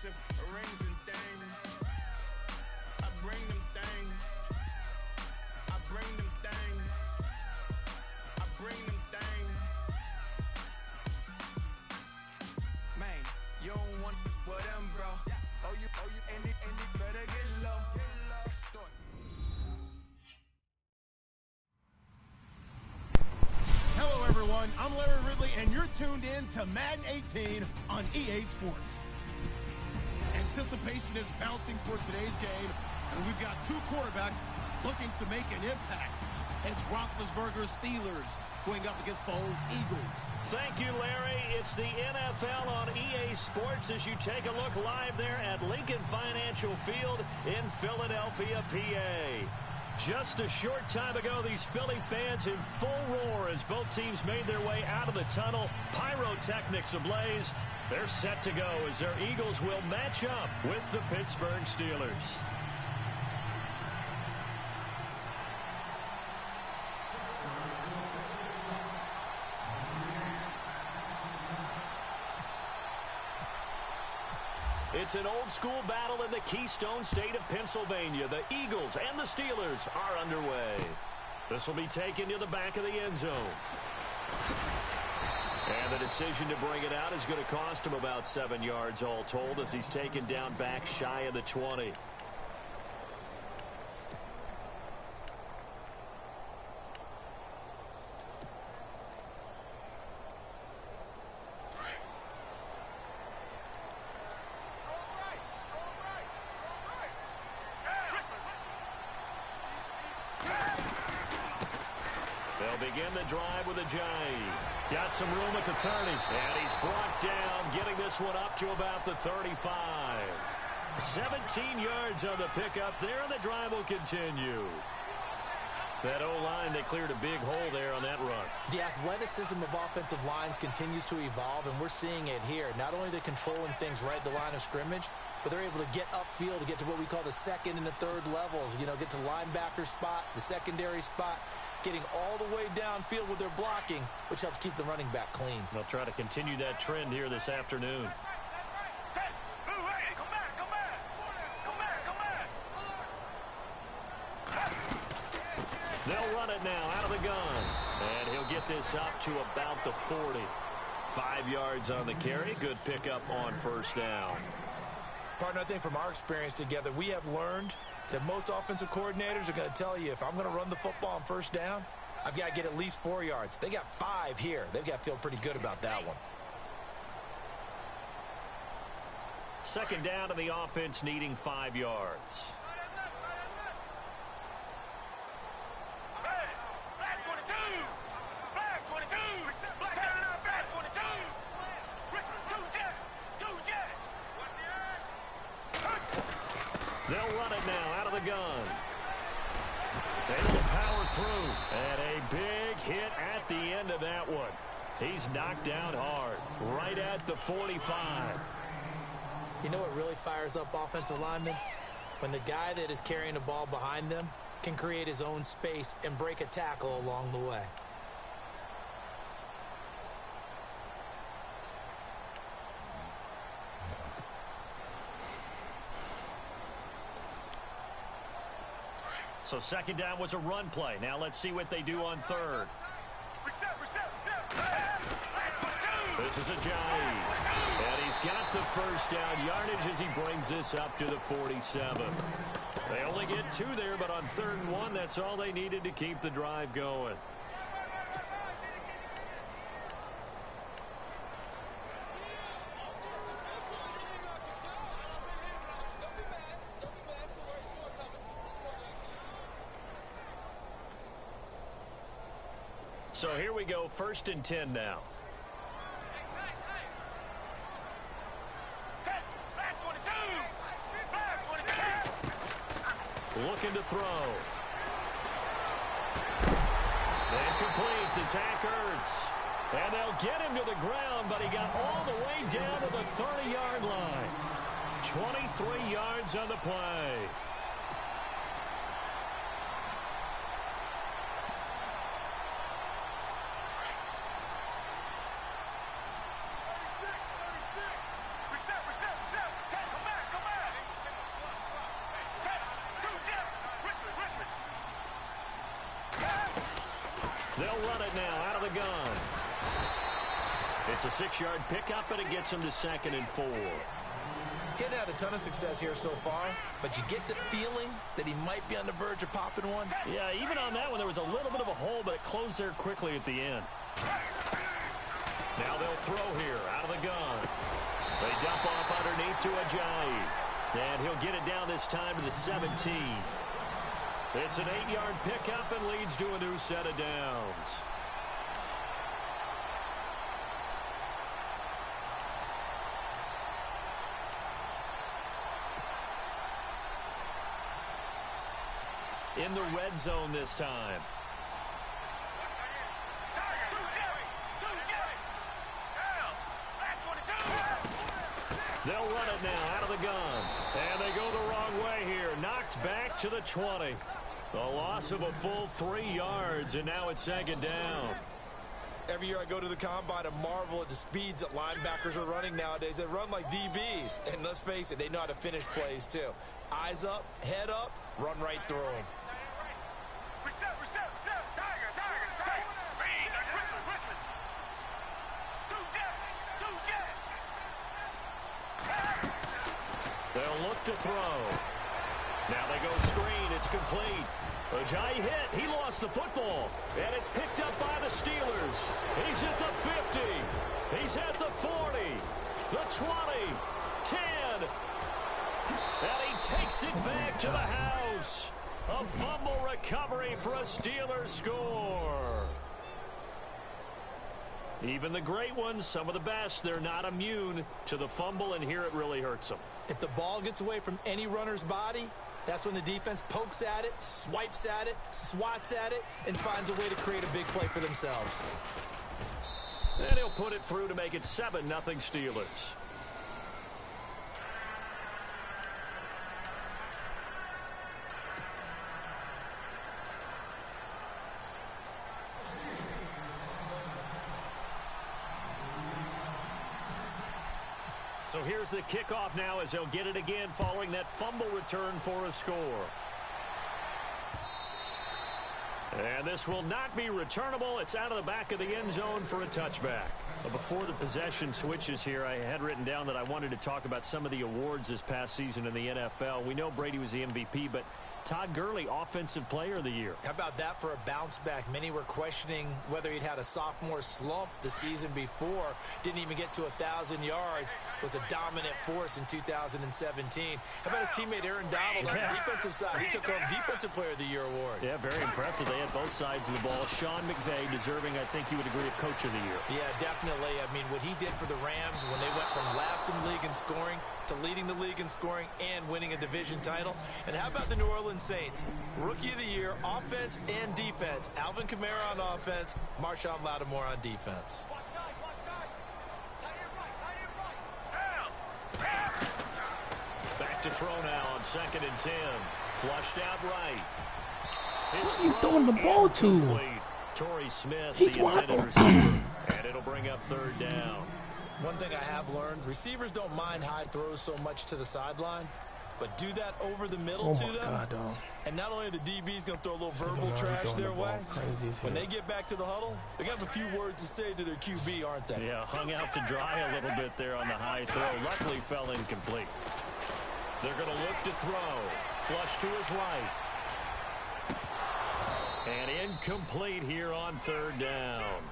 expensive rings and things. I bring them things. I bring them things. I bring them things. Man, you don't want with them, bro. Oh, you, and it better get low. Extort. Hello, everyone. I'm Larry Ridley, and you're tuned in to Madden 18 on EA Sports. Anticipation is bouncing for today's game, and we've got two quarterbacks looking to make an impact. It's Roethlisberger's Steelers going up against Foles' Eagles. Thank you, Larry. It's the NFL on EA Sports as you take a look live there at Lincoln Financial Field in Philadelphia, PA. Just a short time ago, these Philly fans in full roar as both teams made their way out of the tunnel. Pyrotechnics ablaze. They're set to go as their Eagles will match up with the Pittsburgh Steelers. It's an old-school battle in the Keystone State of Pennsylvania. The Eagles and the Steelers are underway. This will be taken to the back of the end zone. And the decision to bring it out is going to cost him about 7 yards all told as he's taken down back shy of the 20. Begin the drive with a jive. Got some room at the 30. And he's brought down, getting this one up to about the 35. 17 yards on the pickup there, and the drive will continue. That O-line, they cleared a big hole there on that run. The athleticism of offensive lines continues to evolve, and we're seeing it here. Not only are they controlling things right at the line of scrimmage, but they're able to get upfield to get to what we call the second and the third levels. You know, get to linebacker spot, the secondary spot, getting all the way downfield with their blocking, which helps keep the running back clean. They'll try to continue that trend here this afternoon. They'll run it now out of the gun. And he'll get this up to about the 40. 5 yards on the carry. Good pickup on first down. Partner, I think from our experience together, we have learned that most offensive coordinators are going to tell you, if I'm going to run the football on first down, I've got to get at least 4 yards. They got 5 here. They've got to feel pretty good about that one. Second down to the offense needing 5 yards. They'll run it now out of the gun. Able to power through. And a big hit at the end of that one. He's knocked down hard. Right at the 45. You know what really fires up offensive linemen? When the guy that is carrying the ball behind them can create his own space and break a tackle along the way. So second down was a run play. Now let's see what they do on third. This is a jive. And he's got the first down yardage as he brings this up to the 47. They only get 2 there, but on 3rd and 1, that's all they needed to keep the drive going. So here we go, 1st and 10 now. Looking to throw. And complete to Zach Ertz. And they'll get him to the ground, but he got all the way down to the 30-yard line. 23 yards on the play. It's a 6-yard pickup, and it gets him to 2nd and 4. Getting had a ton of success here so far, but you get the feeling that he might be on the verge of popping one. Yeah, even on that one, there was a little bit of a hole, but it closed there quickly at the end. Now they'll throw here out of the gun. They dump off underneath to Ajayi. And he'll get it down this time to the 17. It's an 8-yard pickup and leads to a new set of downs. In the red zone this time. They'll run it now out of the gun. And they go the wrong way here. Knocked back to the 20. A loss of a full 3 yards, and now it's 2nd down. Every year I go to the combine and marvel at the speeds that linebackers are running nowadays. They run like DBs. And let's face it, they know how to finish plays too. Eyes up, head up, run right through them. They'll look to throw. Now they go screen. It's complete. Ajayi hit. He lost the football. And it's picked up by the Steelers. He's at the 50. He's at the 40. The 20. 10. And he takes it back to the house. A fumble recovery for a Steelers score. Even the great ones, some of the best, they're not immune to the fumble, and here it really hurts them. If the ball gets away from any runner's body, that's when the defense pokes at it, swipes at it, swats at it, and finds a way to create a big play for themselves. And he'll put it through to make it 7-0 Steelers. So here's the kickoff now as they'll get it again following that fumble return for a score. And this will not be returnable. It's out of the back of the end zone for a touchback. But before the possession switches here, I had written down that I wanted to talk about some of the awards this past season in the NFL. We know Brady was the MVP, but Todd Gurley, Offensive Player of the Year. How about that for a bounce back? Many were questioning whether he'd had a sophomore slump the season before. Didn't even get to 1,000 yards. Was a dominant force in 2017. How about his teammate Aaron Donald on the defensive side? He took home Defensive Player of the Year award. Yeah, very impressive. They had both sides of the ball. Sean McVay deserving, I think you would agree, of Coach of the Year. Yeah, definitely. I mean, what he did for the Rams when they went from last in the league in scoring to leading the league in scoring and winning a division title. And how about the New Orleans Saints? Rookie of the Year, offense and defense. Alvin Kamara on offense, Marshawn Lattimore on defense. Back to throw now on 2nd and 10. Flushed out right. Who's he throwing the ball to? Torrey Smith, He's the intended receiver. And it'll bring up 3rd down. One thing I have learned, receivers don't mind high throws so much to the sideline, but do that over the middle to them. God, dog. And not only are the DBs going to throw a little verbal trash their way, when they get back to the huddle, they're going to have a few words to say to their QB, aren't they? Yeah, hung out to dry a little bit there on the high throw. Luckily fell incomplete. They're going to look to throw. Flush to his right. And incomplete here on 3rd down.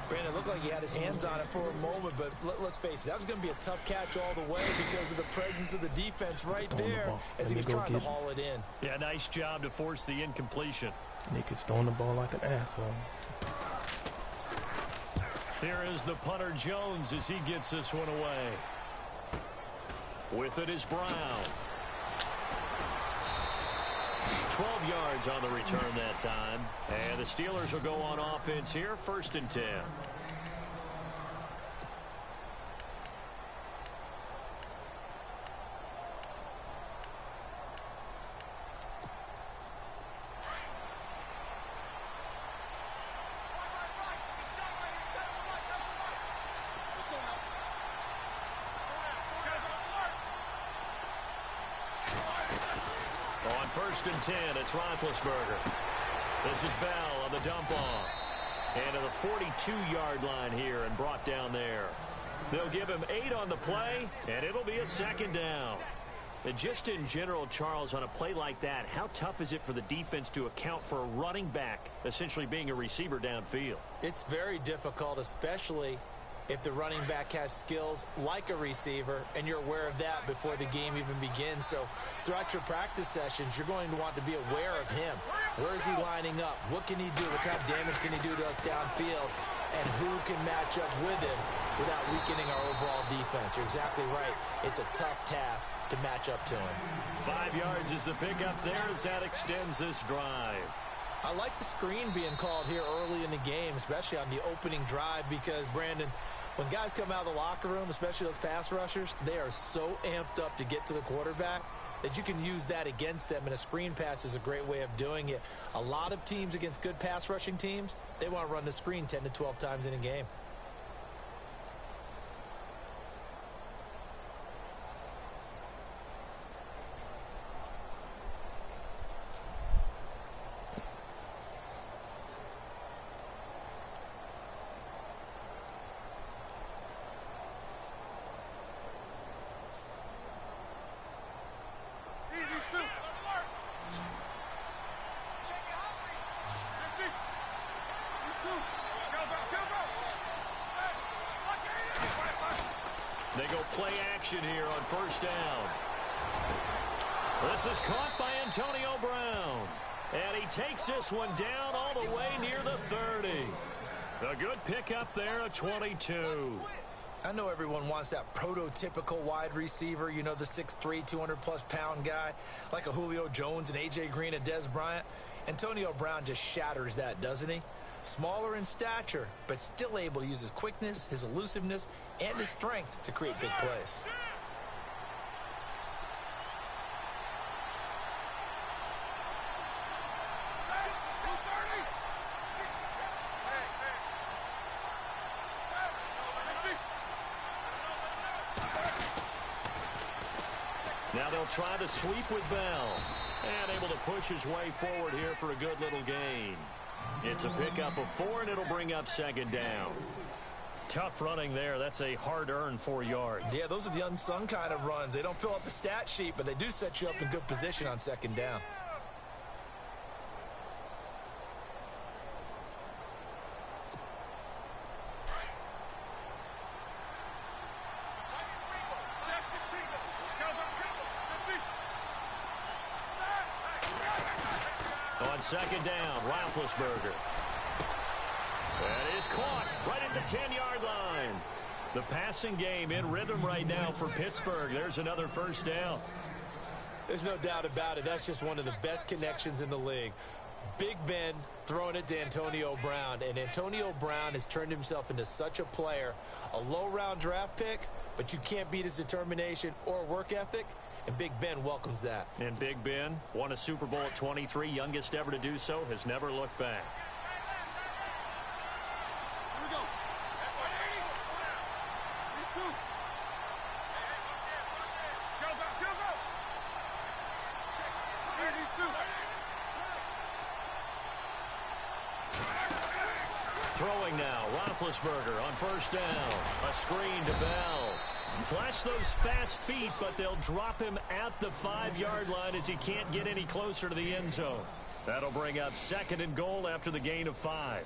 Brandon, it looked like he had his hands on it for a moment, but let's face it, that was going to be a tough catch all the way because of the presence of the defense right there as he was trying to haul it in. Yeah, nice job to force the incompletion. Nick is throwing the ball like an asshole. Here is the punter Jones as he gets this one away. With it is Brown. 12 yards on the return that time. And the Steelers will go on offense here, 1st and 10. On 1st and 10, it's Roethlisberger. This is Bell on the dump off. And to the 42-yard line here and brought down there. They'll give him 8 on the play, and it'll be a second down. And just in general, Charles, on a play like that, how tough is it for the defense to account for a running back essentially being a receiver downfield? It's very difficult, especially if the running back has skills like a receiver, and you're aware of that before the game even begins. So throughout your practice sessions, you're going to want to be aware of him. Where is he lining up? What can he do? What kind of damage can he do to us downfield? And who can match up with him without weakening our overall defense? You're exactly right. It's a tough task to match up to him. 5 yards is the pickup there as that extends this drive. I like the screen being called here early in the game, especially on the opening drive, because, Brandon, when guys come out of the locker room, especially those pass rushers, they are so amped up to get to the quarterback that you can use that against them, and a screen pass is a great way of doing it. A lot of teams against good pass rushing teams, they want to run the screen 10 to 12 times in a game. They go play action here on first down. This is caught by Antonio Brown. And he takes this one down all the way near the 30. A good pickup there at 22. I know everyone wants that prototypical wide receiver, you know, the 6'3", 200-plus pound guy, like a Julio Jones and A.J. Green and Dez Bryant. Antonio Brown just shatters that, doesn't he? Smaller in stature, but still able to use his quickness, his elusiveness, and his strength to create big plays. Now they'll try to sweep with Bell. And able to push his way forward here for a good little gain. It's a pickup of 4, and it'll bring up second down. Tough running there. That's a hard-earned 4 yards. Yeah, those are the unsung kind of runs. They don't fill up the stat sheet, but they do set you up in good position on second down. On second down, Roethlisberger. That is caught right at the 10-yard line. The passing game in rhythm right now for Pittsburgh. There's another first down. There's no doubt about it. That's just one of the best connections in the league. Big Ben throwing it to Antonio Brown, and Antonio Brown has turned himself into such a player. A low-round draft pick, but you can't beat his determination or work ethic, and Big Ben welcomes that. And Big Ben won a Super Bowl at 23, youngest ever to do so, has never looked back. Throwing now, Roethlisberger on first down. A screen to Bell. Flash those fast feet, but they'll drop him at the 5-yard line as he can't get any closer to the end zone. That'll bring up second and goal after the gain of 5.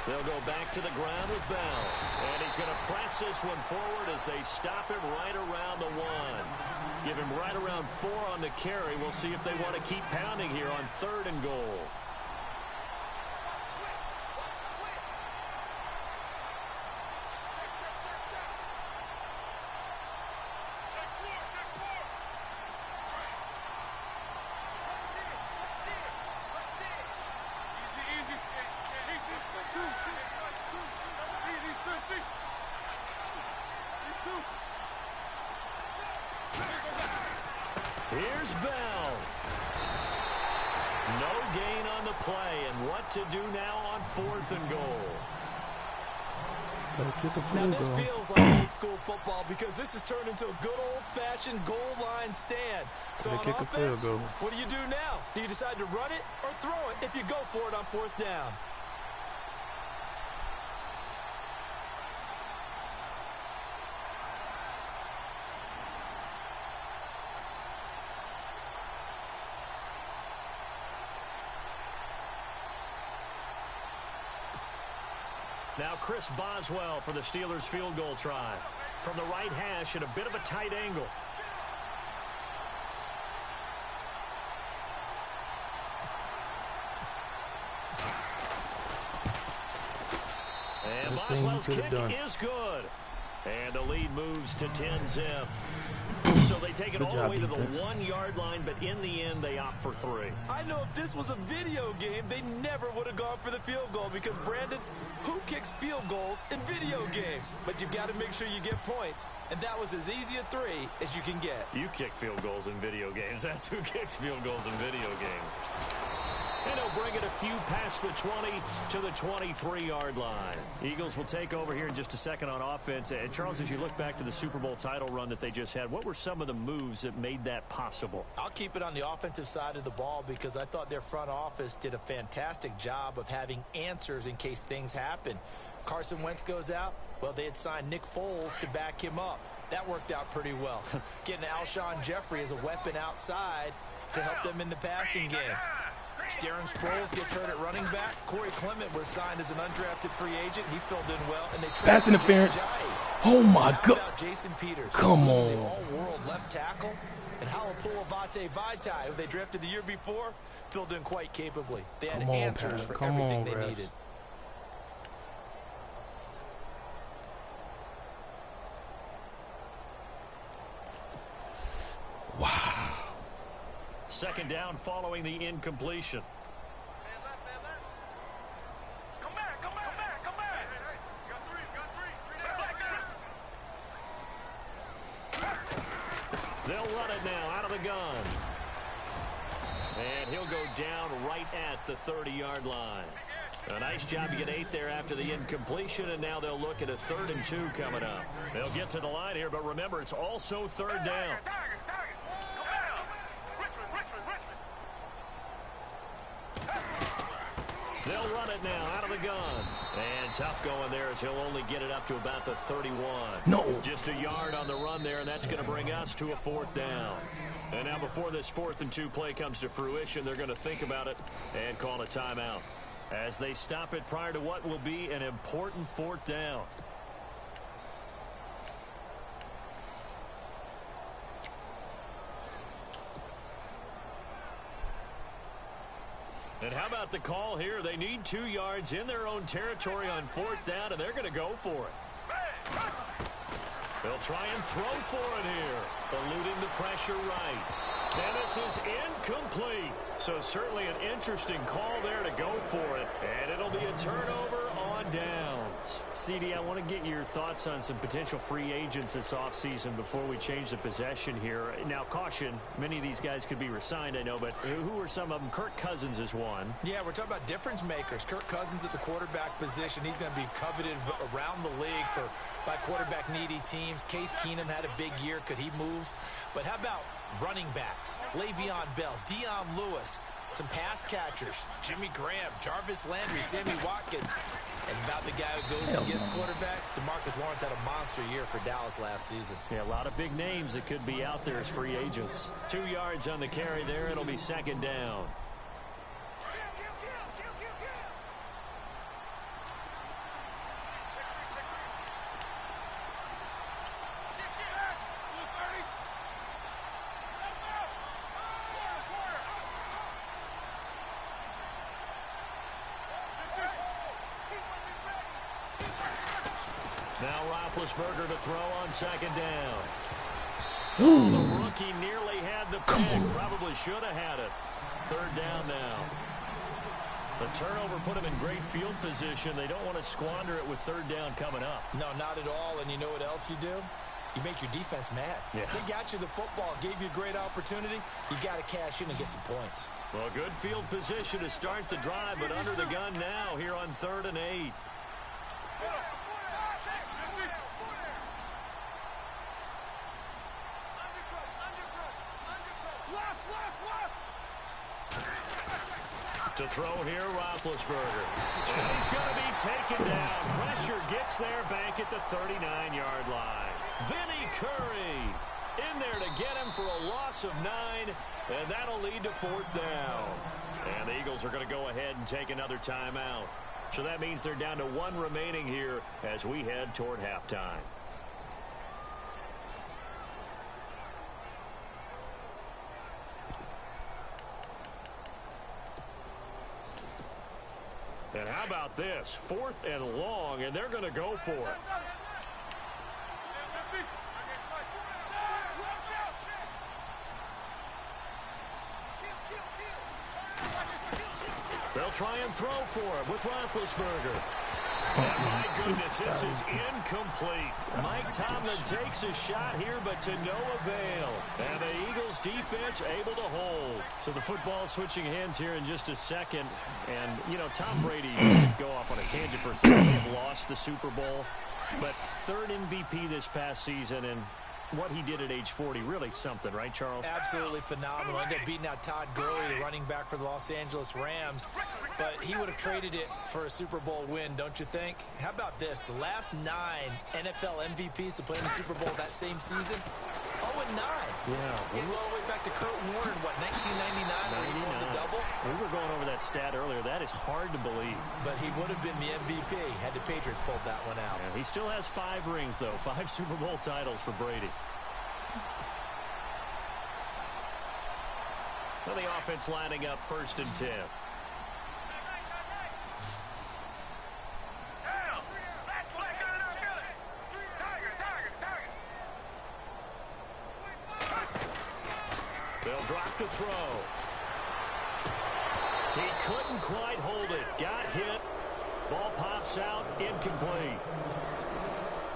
They'll go back to the ground with Bell. And he's going to press this one forward as they stop him right around the 1. Give him right around 4 on the carry. We'll see if they want to keep pounding here on third and goal. Here's Bell. No gain on the play, and what to do now on 4th and goal. Now this feels like old school football because this has turned into a good old-fashioned goal line stand. So on offense, what do you do now? Do you decide to run it or throw it if you go for it on 4th down? Now Chris Boswell for the Steelers field goal try. From the right hash at a bit of a tight angle. And Boswell's kick is good. And the lead moves to 10-zip. So they take it all the way to the 1-yard line, but in the end, they opt for 3. I know if this was a video game, they never would have gone for the field goal because, Brandon, who kicks field goals in video games? But you've got to make sure you get points, and that was as easy a 3 as you can get. You kick field goals in video games. That's who kicks field goals in video games. And he'll bring it a few past the 20 to the 23-yard line. Eagles will take over here in just a second on offense. And, Charles, as you look back to the Super Bowl title run that they just had, what were some of the moves that made that possible? I'll keep it on the offensive side of the ball because I thought their front office did a fantastic job of having answers in case things happen. Carson Wentz goes out. Well, they had signed Nick Foles to back him up. That worked out pretty well. Getting Alshon Jeffrey as a weapon outside to help them in the passing game. Darren Sproles gets hurt at running back. Corey Clement was signed as an undrafted free agent. He filled in well. And they pass interference. Oh my God. Jason Peters. Come on. The all-world left tackle. And Halapoulivaati Vaitai, who they drafted the year before, filled in quite capably. They had answers for everything they needed. Wow. Second down following the incompletion. Come back. Got three. They'll run it now out of the gun. And he'll go down right at the 30-yard line. A nice job to get 8 there after the incompletion, and now they'll look at a 3rd and 2 coming up. They'll get to the line here, but remember, it's also 3rd down. They'll run it now out of the gun. And tough going there as he'll only get it up to about the 31. No. Just a yard on the run there, and that's going to bring us to a 4th down. And now before this 4th and 2 play comes to fruition, they're going to think about it and call a timeout as they stop it prior to what will be an important 4th down. And how about the call here? They need 2 yards in their own territory on 4th down, and they're going to go for it. They'll try and throw for it here, eluding the pressure right. And this is incomplete. So certainly an interesting call there to go for it. And it'll be a turnover on downs. CD, I want to get your thoughts on some potential free agents this offseason before we change the possession here. Now, caution, many of these guys could be re-signed, I know, but who are some of them? Kirk Cousins is one. Yeah, we're talking about difference makers. Kirk Cousins at the quarterback position. He's going to be coveted around the league by quarterback-needy teams. Case Keenum had a big year. Could he move? But how about running backs? Le'Veon Bell, Dion Lewis, some pass catchers, Jimmy Graham, Jarvis Landry, Sammy Watkins. And about the guy who goes and gets quarterbacks, DeMarcus Lawrence had a monster year for Dallas last season. Yeah, a lot of big names that could be out there as free agents. 2 yards on the carry there. It'll be 2nd down. Now Roethlisberger to throw on 2nd down. Oh, the rookie nearly had the pick. Probably should have had it. 3rd down now. The turnover put him in great field position. They don't want to squander it with 3rd down coming up. No, not at all. And you know what else you do? you make your defense mad. Yeah. They got you the football, gave you a great opportunity. You got to cash in and get some points. Well, good field position to start the drive, but under the gun now here on 3rd and 8. To throw here, Roethlisberger. And he's going to be taken down. Pressure gets there back at the 39-yard line. Vinny Curry in there to get him for a loss of 9, and that'll lead to 4th down. And the Eagles are going to go ahead and take another timeout. So that means they're down to 1 remaining here as we head toward halftime. And how about this? 4th and long, and they're going to go for it. They'll try and throw for it with Roethlisberger. And my goodness, this is incomplete. Mike Tomlin takes a shot here, but to no avail. And the Eagles defense able to hold. So the football switching hands here in just a second. And, you know, Tom Brady, just to go off on a tangent for a second, they have lost the Super Bowl. But 3rd MVP this past season, and what he did at age 40, really something, right, Charles? Absolutely phenomenal. Ended up beating out Todd Gurley, the running back for the Los Angeles Rams. But he would have traded it for a Super Bowl win, don't you think? How about this? The last 9 NFL MVPs to play in the Super Bowl that same season, 0-9. Yeah. We go all the way back to Kurt Warner in, what, 1999 when he won the double? We were going over that stat earlier. That is hard to believe. But he would have been the MVP had the Patriots pulled that one out. Yeah, he still has 5 rings, though. 5 Super Bowl titles for Brady. Well, the offense lining up 1st and 10. They'll drop to throw. He couldn't quite hold it. Got hit. Ball pops out. Incomplete.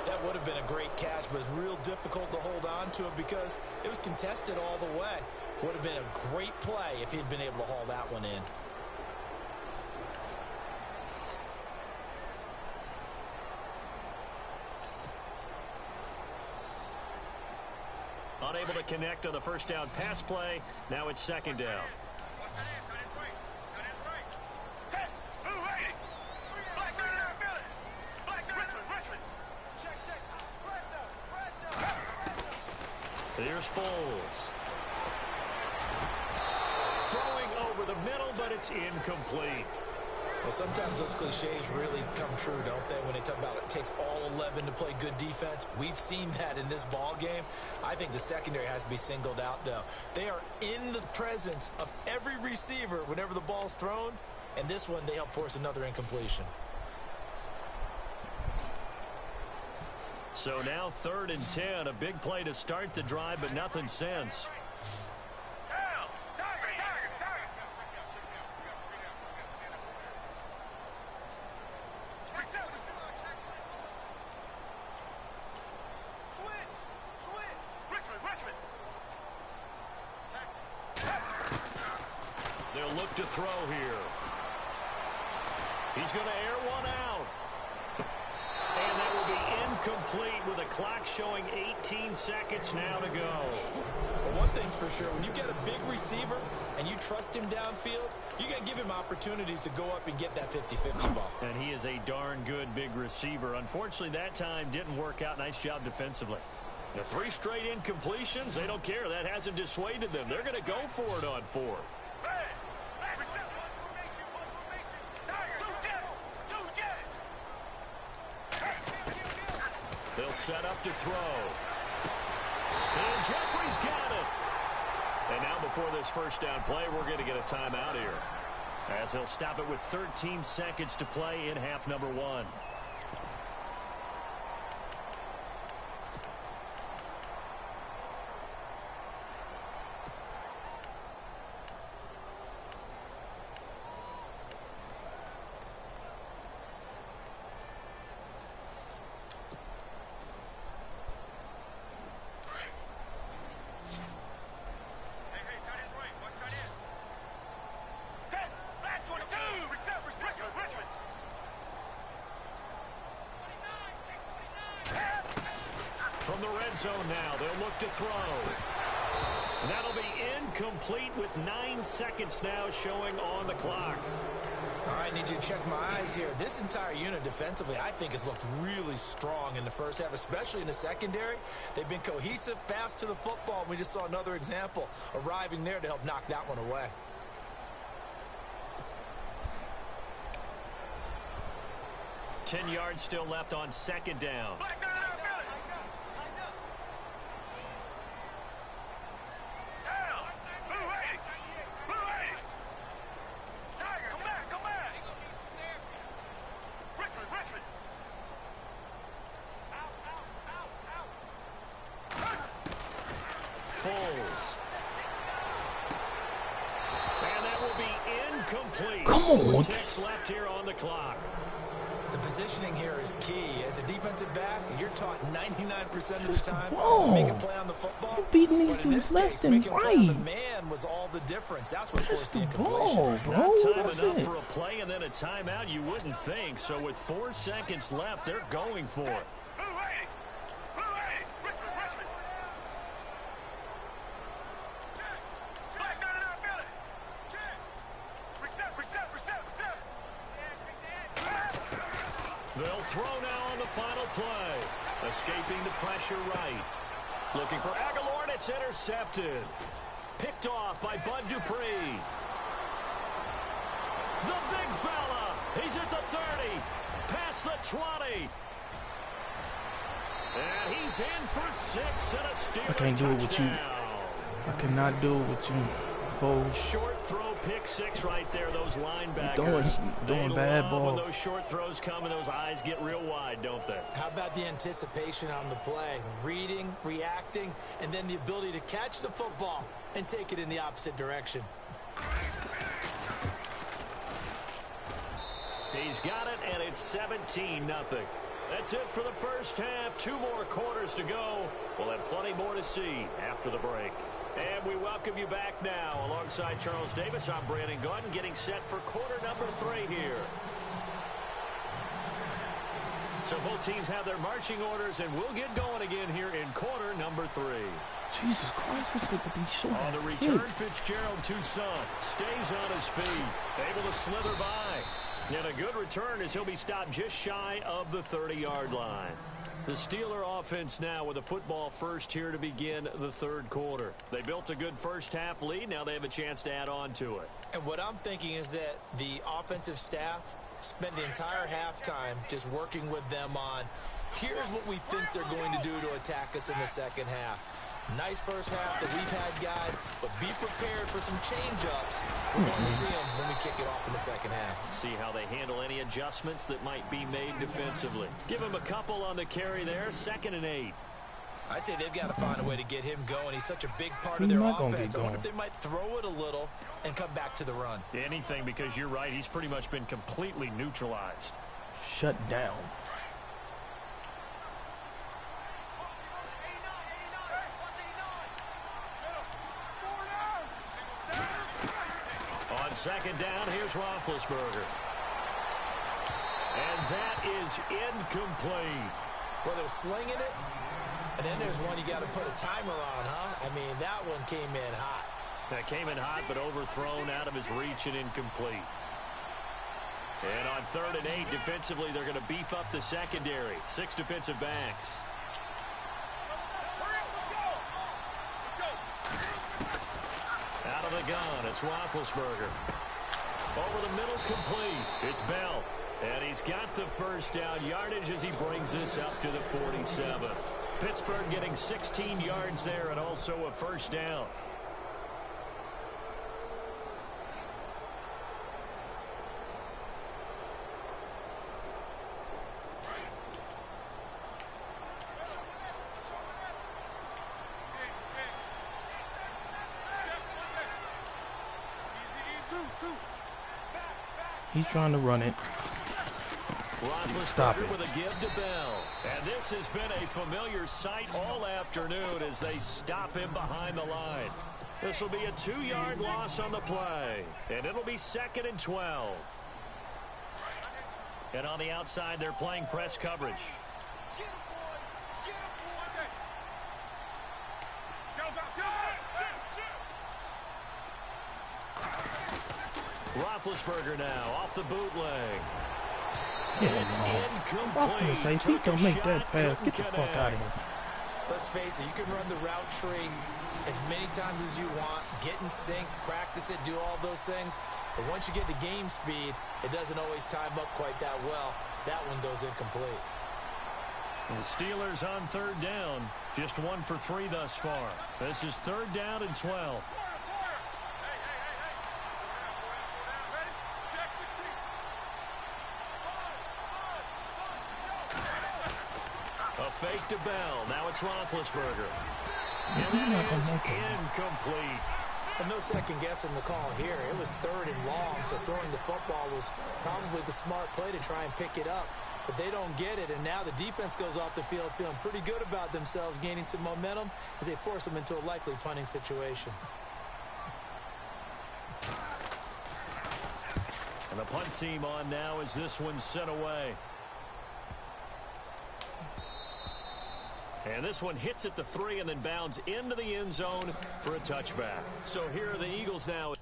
That would have been a great catch, but it's real difficult to hold on to it because it was contested all the way. Would have been a great play if he'd been able to haul that one in. Unable to connect on the first down pass play. Now it's 2nd down. Here's Foles. Throwing over the middle, but it's incomplete. Well, sometimes those cliches really come true, don't they? When they talk about it takes all 11 to play good defense. We've seen that in this ball game. I think the secondary has to be singled out, though. They are in the presence of every receiver whenever the ball's thrown, and this one they help force another incompletion. So now 3rd and 10, a big play to start the drive, but nothing since. They'll look to throw here. He's going to air one out. And that will be incomplete with a clock showing 18 seconds now to go. Well, one thing's for sure, when you get a big receiver and you trust him downfield, you got to give him opportunities to go up and get that 50-50 ball. And he is a darn good big receiver. Unfortunately, that time didn't work out. Nice job defensively. The 3 straight incompletions, they don't care. That hasn't dissuaded them. They're going to go for it on 4th. They'll set up to throw. And Jeffrey's got it. And now before this first down play, we're going to get a timeout here, as they'll stop it with 13 seconds to play in half number 1. red zone now. They'll look to throw. That'll be incomplete with 9 seconds now showing on the clock. All right, I need you to check my eyes here. This entire unit defensively, I think, has looked really strong in the first half, especially in the secondary. They've been cohesive, fast to the football. We just saw another example arriving there to help knock that one away. Ten yards still left on second down. And that will be incomplete. Come on. 4 ticks left here on the clock. The positioning here is key. As a defensive back, you're taught 99% of the time Whoa. make a play on the football. You're beating these but in dudes this left case, and making a play on the right. man was all the difference. That's what forced the the incompletion. ball, bro. Not time That's enough it. for a play and then a timeout, you wouldn't think. So with 4 seconds left, they're going for it. They'll throw now on the final play. Escaping the pressure right. Looking for Aguilar, and it's intercepted. Picked off by Bud Dupree. The big fella. He's at the 30. Past the 20. And he's in for 6 and a Steeler I can't do it with you. touchdown. I cannot do it with you, Foles. Short throw, pick 6 right there, those linebackers. Doing They bad love ball. when those short throws come and those eyes get real wide, don't they? How about the anticipation on the play? Reading, reacting, and then the ability to catch the football and take it in the opposite direction. He's got it, and it's 17-0. That's it for the first half. 2 more quarters to go. We'll have plenty more to see after the break. And we welcome you back now. Alongside Charles Davis, I'm Brandon Gunn, getting set for quarter number 3 here. So both teams have their marching orders, and we'll get going again here in quarter number 3. Jesus Christ, what's with these short On the return, Fitzgerald Toussaint stays on his feet, able to slither by. And a good return as he'll be stopped just shy of the 30-yard line. The Steeler offense now with a football first here to begin the third quarter. They built a good first half lead. Now they have a chance to add on to it. And what I'm thinking is that the offensive staff spent the entire halftime just working with them on, here's what we think they're going to do to attack us in the second half. Nice first half that we've had, guys, but be prepared for some change-ups. We're going to see them when we kick it off in the second half. See how they handle any adjustments that might be made defensively. Give him a couple on the carry there, 2nd and 8. I'd say they've got to find a way to get him going. He's such a big part of their offense. I wonder if they might throw it a little and come back to the run. Anything, because you're right. He's pretty much been completely neutralized. Shut down. On 2nd down, here's Roethlisberger. And that is incomplete. Well, they're slinging it, and then there's one you got to put a timer on, huh? I mean, that one came in hot. That came in hot, but overthrown out of his reach and incomplete. And on 3rd and 8, defensively, they're going to beef up the secondary. 6 defensive backs. Out of the gun, it's Roethlisberger. Over the middle, complete. It's Bell. And he's got the first down yardage as he brings this up to the 47. Pittsburgh getting 16 yards there and also a first down. He's trying to run it. Stop it. With a give to Bell. And this has been a familiar sight all afternoon as they stop him behind the line. This will be a 2-yard loss on the play. And it'll be 2nd and 12. And on the outside, they're playing press coverage. Roethlisberger now off the bootleg. It's I'm gonna say, if he incomplete. don't make that pass, get the fuck out of here. Let's face it, you can run the route tree as many times as you want, get in sync, practice it, do all those things. But once you get to game speed, it doesn't always time up quite that well. That one goes incomplete. The Steelers on third down. Just 1 for 3 thus far. This is third down and 12. A fake to Bell. Now it's Roethlisberger. And that is incomplete. And no second guessing the call here. It was third and long, so throwing the football was probably the smart play to try and pick it up. But they don't get it, and now the defense goes off the field feeling pretty good about themselves, gaining some momentum as they force them into a likely punting situation. And the punt team on now as this one's sent away. And this one hits at the 3 and then bounds into the end zone for a touchback. So here are the Eagles now.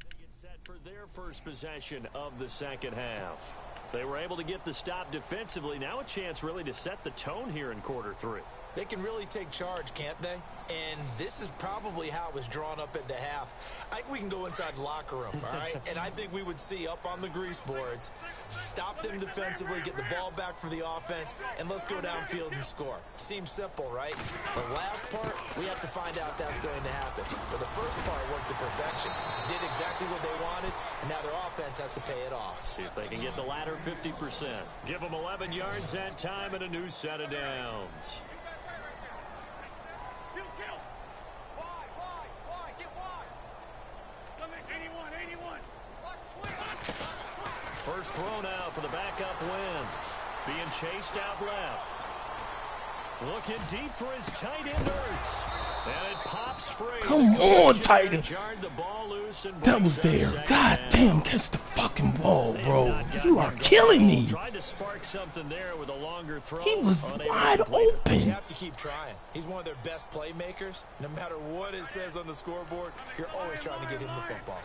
They get set for their first possession of the second half. They were able to get the stop defensively. Now a chance really to set the tone here in quarter 3. They can really take charge, can't they? And this is probably how it was drawn up at the half. I think we can go inside the locker room, all right? And I think we would see up on the grease boards, stop them defensively, get the ball back for the offense, and let's go downfield and score. Seems simple, right? The last part, we have to find out if that's going to happen. But the first part worked to perfection. Did exactly what they wanted, and now their offense has to pay it off. See if they can get the latter 50%. Give them 11 yards that time and a new set of downs. First throw now for the backup Wentz. Being chased out left. Looking deep for his tight end Ertz. And it pops free. Come on, tight end. That was That there. God damn, catch the fucking ball, bro. You are killing me. Tried to spark something there with a longer throw. He was Unable wide to complete it. You open. have to keep trying. He's one of their best playmakers. No matter what it says on the scoreboard, you're always trying to get him the football.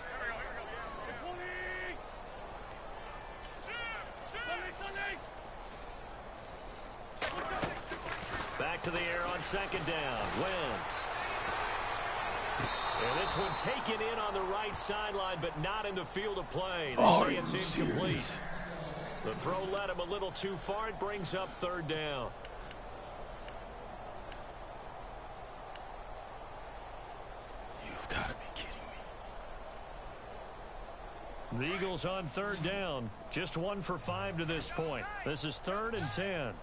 Back to the air on second down. Wentz. And this one taken in on the right sideline, but not in the field of play. They say it's incomplete. Serious? The throw led him a little too far. It brings up third down. You've got to be kidding me. The Eagles on third down. Just 1 for 5 to this point. This is 3rd and 10.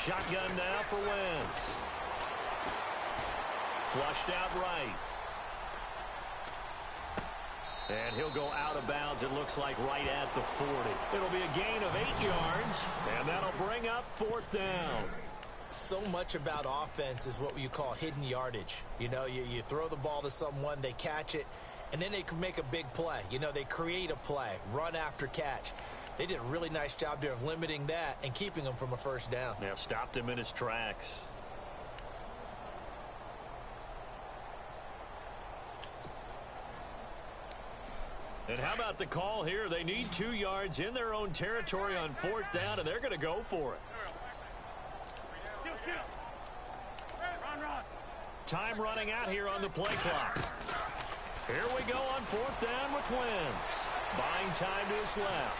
Shotgun now for Wentz. Flushed out right. And he'll go out of bounds, it looks like, right at the 40. It'll be a gain of 8 yards, and that'll bring up 4th down. So much about offense is what you call hidden yardage. You know, you throw the ball to someone, they catch it, and then they can make a big play. You know, they create a play, run after catch. They did a really nice job there of limiting that and keeping him from a first down. Yeah, stopped him in his tracks. And how about the call here? They need 2 yards in their own territory on 4th down, and they're going to go for it. Time running out here on the play clock. Here we go on 4th down with Wentz. Buying time to his left.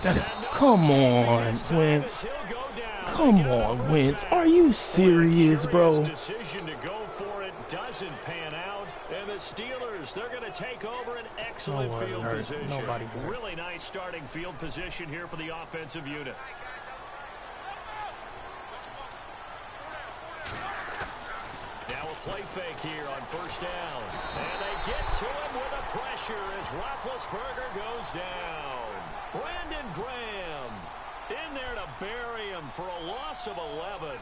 That is, come on, Wentz. Come on, Wentz. Are you serious, bro? Decision to go for it doesn't pan out, and the Steelers, they're going to take over an excellent field position. Really nice starting field position here for the offensive unit. Now a play fake here on 1st down, and they get to him with a pressure as Roethlisberger goes down. Brandon Graham in there to bury him for a loss of 11.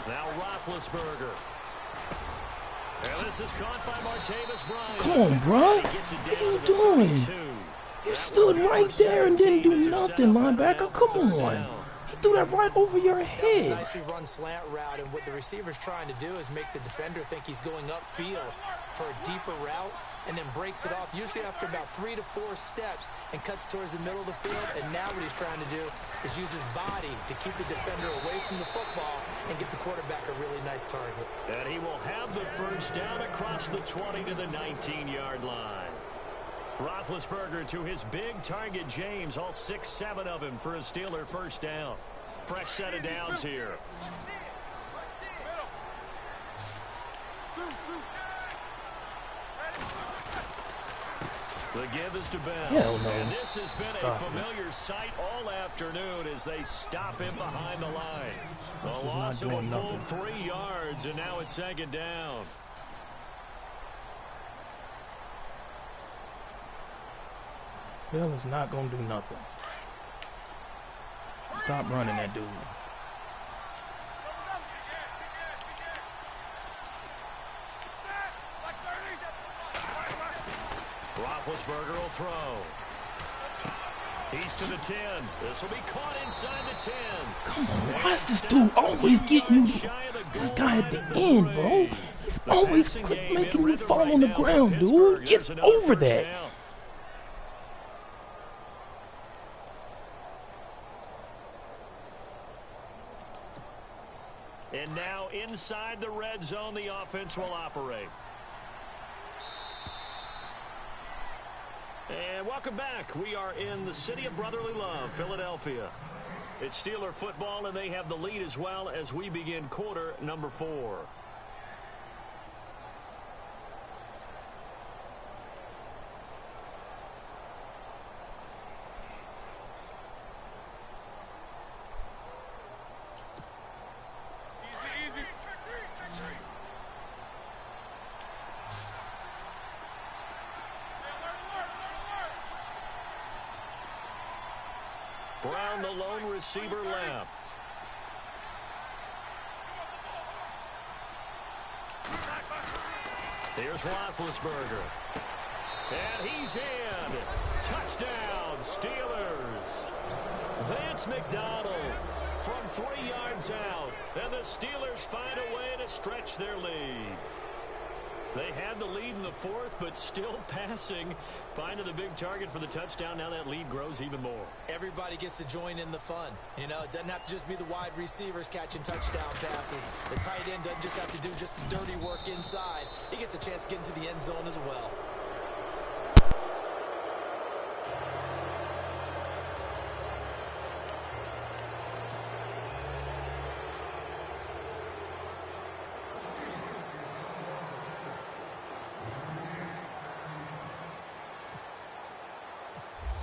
Now Roethlisberger. And this is caught by Martavis Bryant. Come on, bro. What are you doing? You stood right there and didn't do nothing, linebacker. Come on. He threw that right over your head. That's a nicely run slant route, and what the receiver's trying to do is make the defender think he's going upfield for a deeper route, and then breaks it off, usually after about 3 to 4 steps, and cuts towards the middle of the field. And now what he's trying to do is use his body to keep the defender away from the football and get the quarterback a really nice target. And he will have the first down across the 20 to the 19-yard line. Roethlisberger to his big target, James, all 6-7 of him for a Steeler first down. Fresh set of downs here. The give is to Ben. Hell no. And this has been a familiar sight all afternoon as they stop him behind the line. A loss of a full 3 yards, and now it's second down. Bill is not going to do nothing. Stop running that dude. Roethlisberger will throw. He's to the 10. This will be caught inside the 10. Come on, why is this dude always getting you? This guy at the end, bro. He's always making you fall on the ground, dude. Get over that. And now inside the red zone, the offense will operate. And welcome back. We are in the city of brotherly love, Philadelphia. It's Steeler football, and they have the lead as well as we begin quarter number 4. Brown, the lone receiver, left. Here's Roethlisberger. And he's in. Touchdown, Steelers. Vance McDonald from 3 yards out. And the Steelers find a way to stretch their lead. They had the lead in the 4th, but still passing. Finding the big target for the touchdown. Now that lead grows even more. Everybody gets to join in the fun. You know, it doesn't have to just be the wide receivers catching touchdown passes. The tight end doesn't just have to do just the dirty work inside. He gets a chance to get into the end zone as well.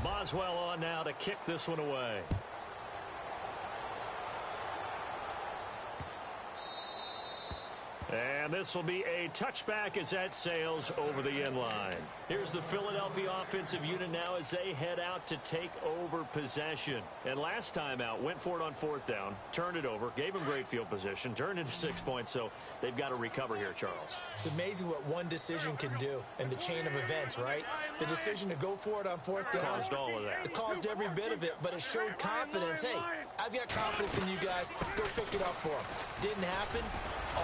Boswell on now to kick this one away. And this will be a touchback as that sails over the end line. Here's the Philadelphia offensive unit now as they head out to take over possession. And last time out, went for it on 4th down, turned it over, gave them great field position, turned into 6 points, so they've got to recover here, Charles. It's amazing what one decision can do in the chain of events, right? The decision to go for it on 4th down caused all of that. It caused every bit of it, but it showed confidence. Hey, I've got confidence in you guys. Go pick it up for them. Didn't happen.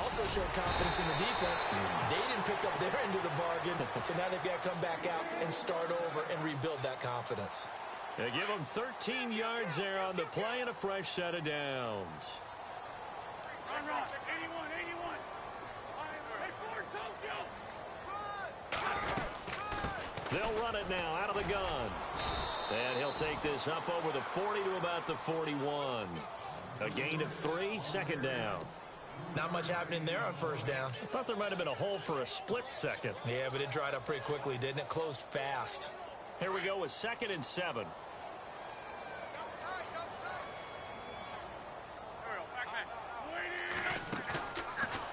Also showed confidence in the defense. They didn't pick up their end of the bargain, so now they've got to come back out and start over and rebuild that confidence. They give them 13 yards there on the play and a fresh set of downs. They'll run it now out of the gun. And he'll take this up over the 40 to about the 41. A gain of 3, second down. Not much happening there on 1st down. I thought there might have been a hole for a split second. Yeah, but it dried up pretty quickly, didn't it? Closed fast. Here we go with 2nd and 7.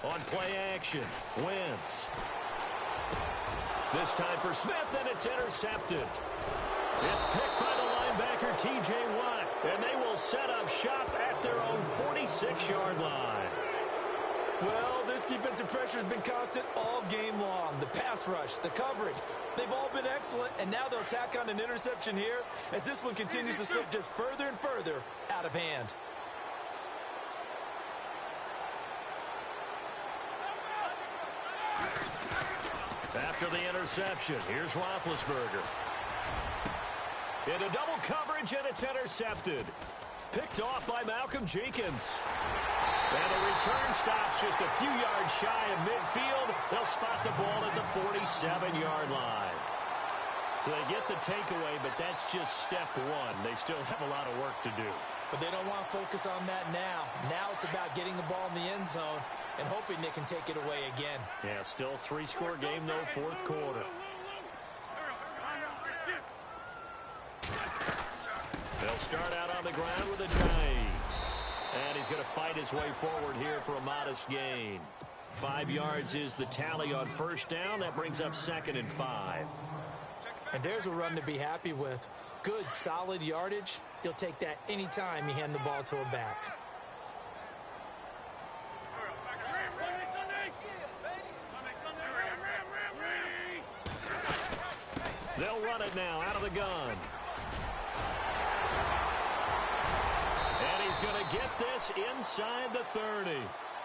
On play action, Wentz. This time for Smith, and it's intercepted. It's picked by the linebacker, T.J. Watt, and they will set up shop at their own 46-yard line. Well, this defensive pressure has been constant all game long. The pass rush, the coverage, they've all been excellent, and now they'll tack on an interception here as this one continues to slip just further and further out of hand. After the interception, here's Roethlisberger. Into double coverage, and it's intercepted. Picked off by Malcolm Jenkins. And the return stops just a few yards shy of midfield. They'll spot the ball at the 47-yard line. So they get the takeaway, but that's just step one. They still have a lot of work to do. But they don't want to focus on that now. Now it's about getting the ball in the end zone and hoping they can take it away again. Yeah, still 3-score game, though, 4th quarter. They'll start out on the ground with a Jai. And he's going to fight his way forward here for a modest gain. 5 yards is the tally on 1st down. That brings up 2nd and 5. And there's a run to be happy with. Good, solid yardage. You'll take that anytime you hand the ball to a back. They'll run it now out of the gun. And he's going to get this inside the 30.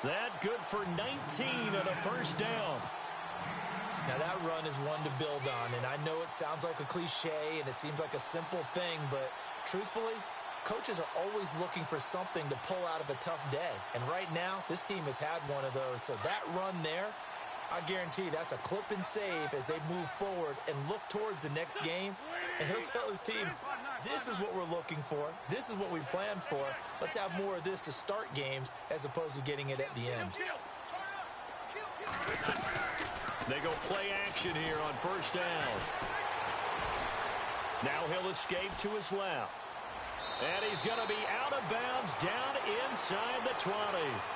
That good for 19 on a 1st down. Now that run is one to build on, and I know it sounds like a cliche and it seems like a simple thing, but truthfully, coaches are always looking for something to pull out of a tough day. And right now, this team has had one of those. So that run there, I guarantee that's a clip and save as they move forward and look towards the next game. And he'll tell his team, this is what we're looking for. This is what we planned for. Let's have more of this to start games as opposed to getting it at the end. They go play action here on 1st down. Now he'll escape to his left. And he's going to be out of bounds down inside the 20.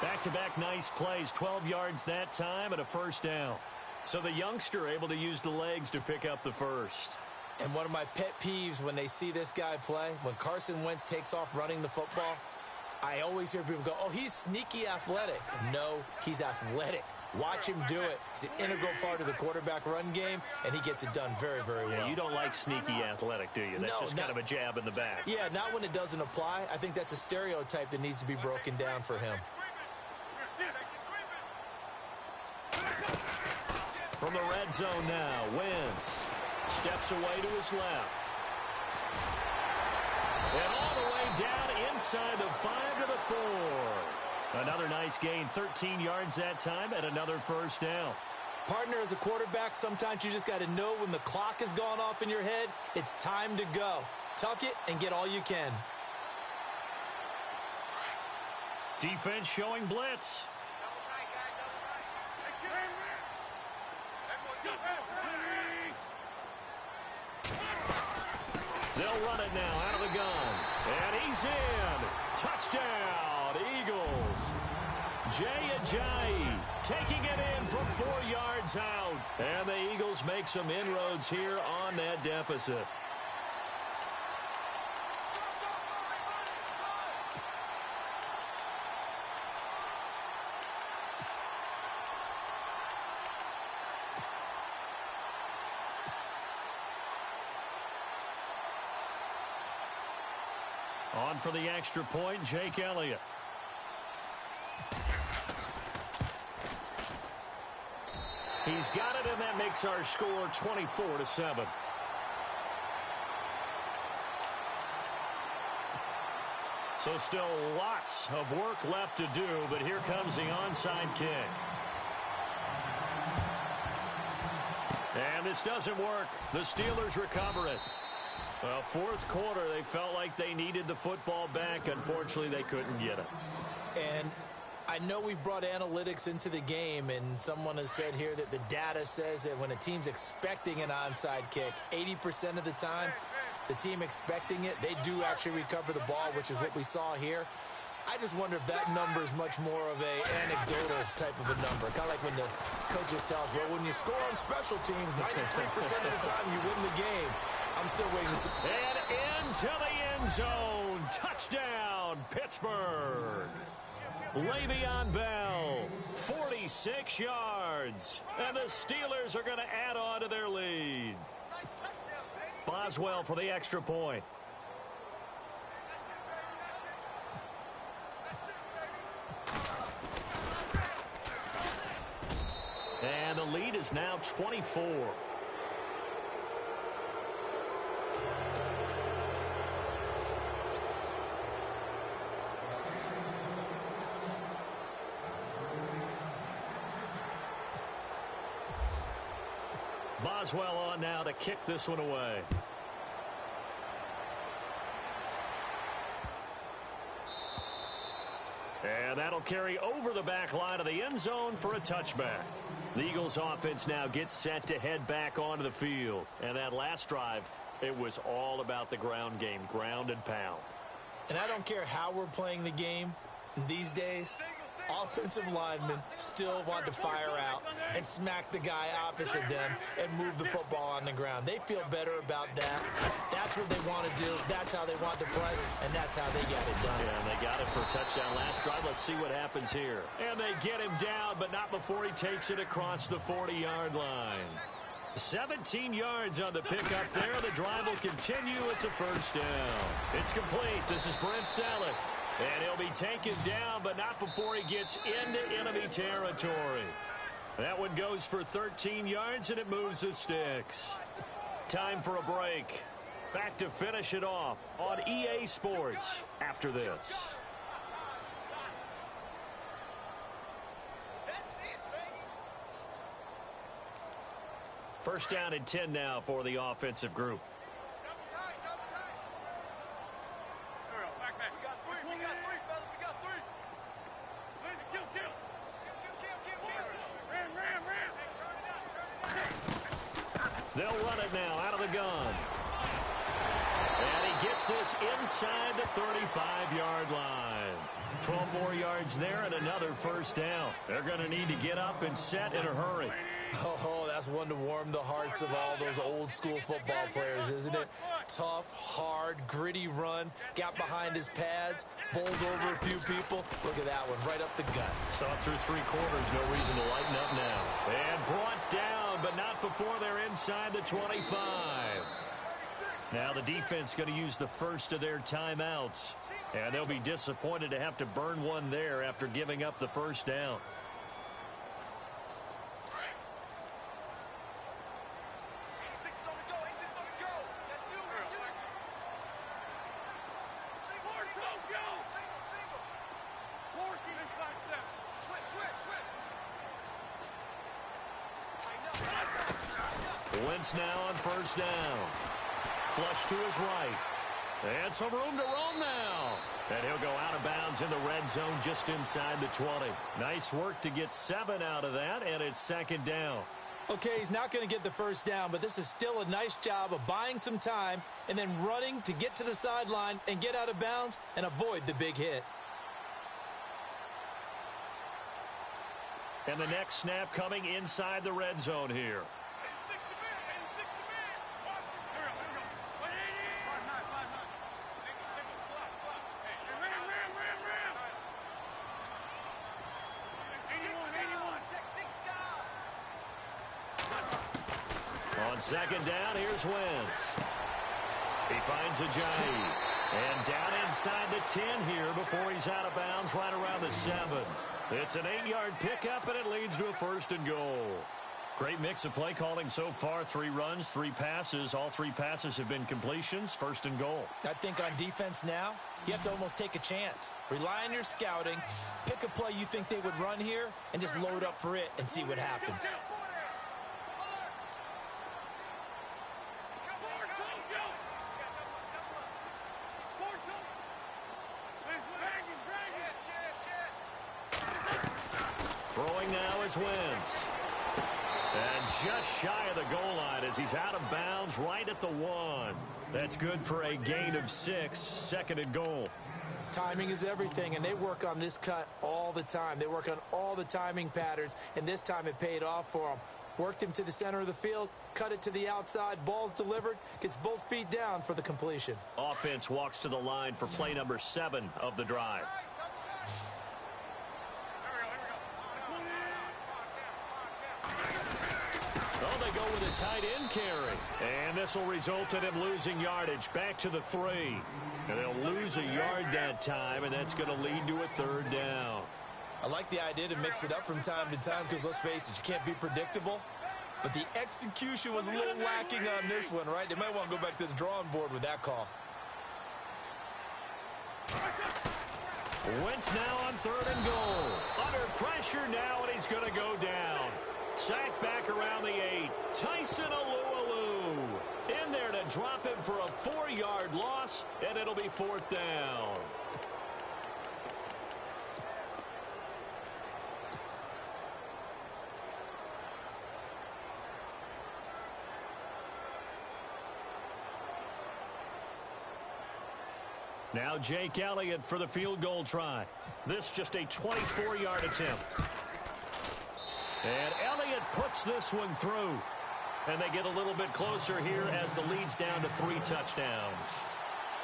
Back-to-back nice plays, 12 yards that time and a 1st down. So the youngster able to use the legs to pick up the 1st. And one of my pet peeves when they see this guy play, when Carson Wentz takes off running the football, I always hear people go, oh, he's sneaky athletic. No, he's athletic. Watch him do it. He's an integral part of the quarterback run game, and he gets it done very, very well. Yeah, you don't like sneaky athletic, do you? That's just kind of a jab in the back. Yeah, not when it doesn't apply. I think that's a stereotype that needs to be broken down for him. From the red zone now, Wentz steps away to his left. And all the way down inside the 5 to the 4. Another nice gain, 13 yards that time, and another 1st down. Partner, as a quarterback, sometimes you just got to know when the clock has gone off in your head, it's time to go. Tuck it and get all you can. Defense showing blitz. They'll run it now out of the gun. And he's in. Touchdown, Eagles. Jay Ajayi taking it in from 4 yards out. And the Eagles make some inroads here on that deficit. On for the extra point, Jake Elliott. He's got it, and that makes our score 24-7. So still lots of work left to do, but here comes the onside kick. And this doesn't work. The Steelers recover it. Well, 4th quarter, they felt like they needed the football back. Unfortunately, they couldn't get it. And I know we've brought analytics into the game, and someone has said here that the data says that when a team's expecting an onside kick, 80% of the time, the team expecting it, they do actually recover the ball, which is what we saw here. I just wonder if that number is much more of a anecdotal type of a number. Kind of like when the coaches tell us, well, when you score on special teams, 93% of the time you win the game. I'm still waiting to see. And into the end zone. Touchdown, Pittsburgh. Le'Veon Bell, 46 yards. And the Steelers are going to add on to their lead. Boswell for the extra point. And the lead is now 24. Boswell on now to kick this one away. And that'll carry over the back line of the end zone for a touchback. The Eagles offense now gets set to head back onto the field. And that last drive, it was all about the ground game, ground and pound. And I don't care how we're playing the game these days, offensive linemen still want to fire out and smack the guy opposite them and move the football on the ground. They feel better about that. That's what they want to do. That's how they want to play, and that's how they got it done. Yeah, and they got it for a touchdown last drive. Let's see what happens here. And they get him down, but not before he takes it across the 40-yard line. 17 yards on the pickup there. The drive will continue. It's a first down. It's complete. This is Brent Sallet. And he'll be taken down, but not before he gets into enemy territory. That one goes for 13 yards, and it moves the sticks. Time for a break. Back to finish it off on EA Sports after this. First down and 10 now for the offensive group. They'll run it now out of the gun. And he gets this inside the 35-yard line. 12 more yards there and another first down. They're going to need to get up and set in a hurry. Oh, that's one to warm the hearts of all those old school football players, isn't it? Tough, hard, gritty run. Got behind his pads, bowled over a few people. Look at that one, right up the gut. Saw it through three quarters, no reason to lighten up now. And brought down, but not before they're inside the 25. Now the defense going to use the first of their timeouts. And they'll be disappointed to have to burn one there after giving up the first down. Wentz now on first down. Flush to his right. And some room to roam now. And he'll go out of bounds in the red zone just inside the 20. Nice work to get 7 out of that, and it's second down. Okay, he's not going to get the first down, but this is still a nice job of buying some time and then running to get to the sideline and get out of bounds and avoid the big hit. And the next snap coming inside the red zone here. On second down, here's Wentz. He finds Ajayi. And down inside the 10 here before he's out of bounds right around the 7. It's an 8-yard pickup, and it leads to a first and goal. Great mix of play calling so far. 3 runs, 3 passes. All 3 passes have been completions. First and goal. I think on defense now, you have to almost take a chance. Rely on your scouting. Pick a play you think they would run here and just load up for it and see what happens. throwing now is Wentz. And just shy of the goal line as he's out of bounds right at the 1. That's good for a gain of 6, 2nd and goal. Timing is everything, and they work on this cut all the time. They work on all the timing patterns, and this time it paid off for them. Worked him to the center of the field, cut it to the outside, ball's delivered, gets both feet down for the completion. Offense walks to the line for play number 7 of the drive. Oh, they go with a tight end carry. And this will result in him losing yardage back to the 3. And they'll lose a yard that time, and that's going to lead to a 3rd down. I like the idea to mix it up from time to time because, let's face it, you can't be predictable. But the execution was a little lacking on this one, right? They might want to go back to the drawing board with that call. Wentz now on 3rd and goal. Under pressure now, and he's going to go down. Sacked back around the 8. Tyson Alualu in there to drop him for a 4-yard loss, and it'll be 4th down. Now Jake Elliott for the field goal try. This just a 24-yard attempt. And Elliott puts this one through. And they get a little bit closer here as the lead's down to 3 touchdowns.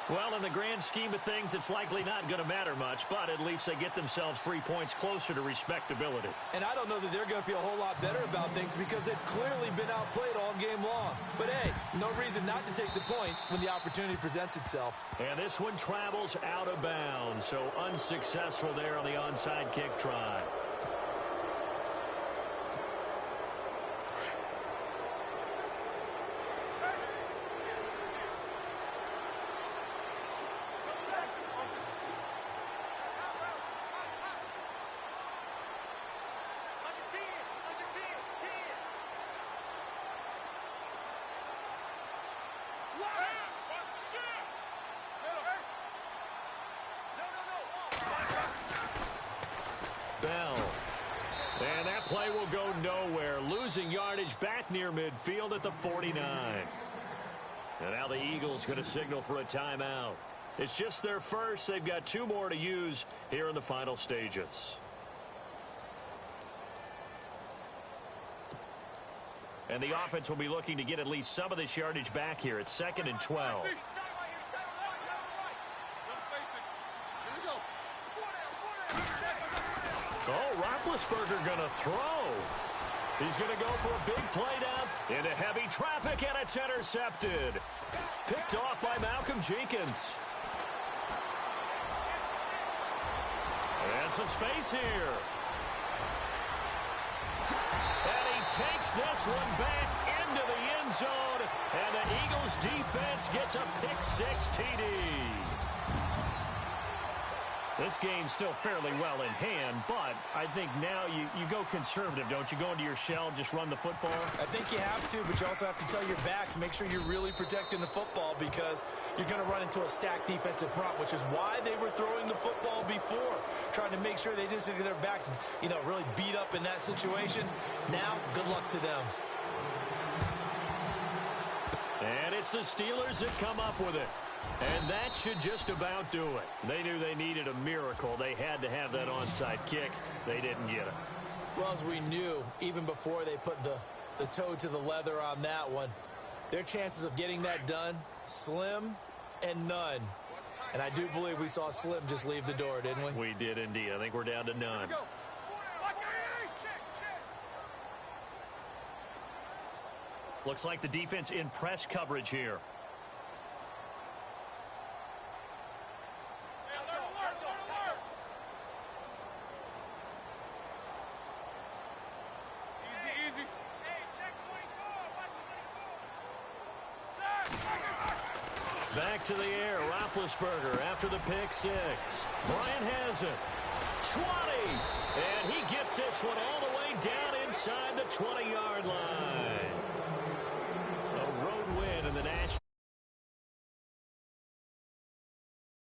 Well, in the grand scheme of things, it's likely not going to matter much, but at least they get themselves 3 points closer to respectability. And I don't know that they're going to feel a whole lot better about things because they've clearly been outplayed all game long. But, hey, no reason not to take the points when the opportunity presents itself. And this one travels out of bounds, so unsuccessful there on the onside kick try. Bell. And that play will go nowhere. Losing yardage back near midfield at the 49. And now the Eagles going to signal for a timeout. It's just their first. They've got 2 more to use here in the final stages. And the offense will be looking to get at least some of this yardage back here. It's 2nd and 12. Oh, Roethlisberger going to throw. He's going to go for a big play down into heavy traffic, and it's intercepted. Picked off by Malcolm Jenkins. And some space here. And he takes this one back into the end zone, and the Eagles defense gets a pick-6 TD. This game's still fairly well in hand, but I think now you go conservative, don't you? Go into your shell, just run the football? I think you have to, but you also have to tell your backs, make sure you're really protecting the football because you're going to run into a stacked defensive front, which is why they were throwing the football before, trying to make sure they just get their backs, really beat up in that situation. Now, good luck to them. And it's the Steelers that come up with it. And that should just about do it. They knew they needed a miracle. They had to have that onside kick. They didn't get it. Well, as we knew, even before they put the toe to the leather on that one, their chances of getting that done, slim and none. And I do believe we saw Slim just leave the door, didn't we? We did indeed. I think we're down to none. Looks like the defense in press coverage here. Back to the air, Roethlisberger after the pick-6. Bryant has it. 20. And he gets this one all the way down inside the 20-yard line. A road win in the National.